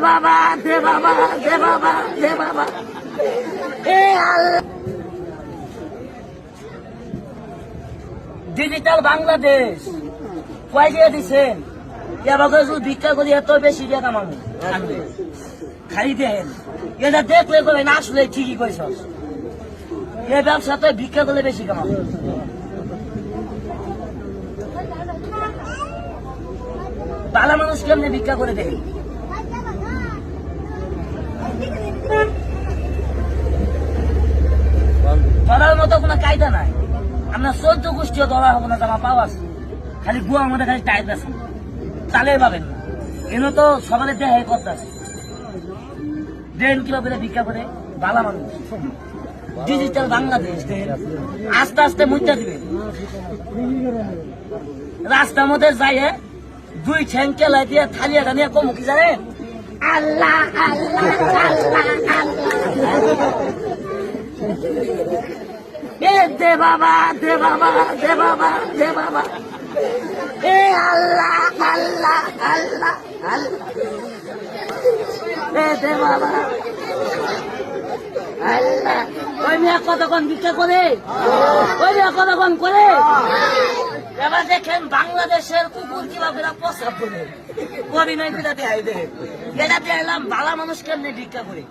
বাবা, দে বাবা, দে বাবা, দে বাবা। এ আল্লাহ, ডিজিটাল বাংলাদেশ কয় দিয়ে দিচ্ছেন? এবার শুধু ভিক্ষা করি এত বেশি দিয়ে কামানো খাই দেন। এটা দেখলে করবেন আসলে ঠিকই কইস, এই ব্যবসাতে ভিক্ষা করলে বেশি কামাবো। ভালো মানুষ কেমনি ভিক্ষা করে দেয়? ধরার মতো কোনো কায়দা নাই। আমরা 14 গোষ্ঠীও ধরা হবো না, জামা পাওয়া আছে, খালি গুয়ার মধ্যে খালি টাইপ আছে, তালে পাবেন না। এনে তো সবাই দেহে করতে আছে। দেন কিভাবে ভিক্ষা করে ভালো মানুষ। ডিজিটাল বাংলাদেশ দেন, আস্তে আস্তে মুদ্রা দিবেন। রাস্তার মধ্যে যাই দুই ঠ্যাং কেলাই দিয়ে থালিয়া টানিয়া কম কি জানেন? আল্লাহ আল্লাহ আল্লাহ আল্লাহ। এ দে বাবা, দে বাবা, দে বাবা, দে বাবা। এ আল্লাহ আল্লাহ আল্লাহ আল্লাহ। এ দে বাবা আল্লাহ। ওই মেয়ে কতক্ষণ ভিক্ষা করে, ওই মেয়ে কতক্ষণ করে। এবার দেখেন বাংলাদেশের কুকুর কিভাবে প্রস্রাব করে, অভিনয় করে দেয়। এটা দিয়ে এলাম ভালো মানুষ কেমনি ভিক্ষা করে।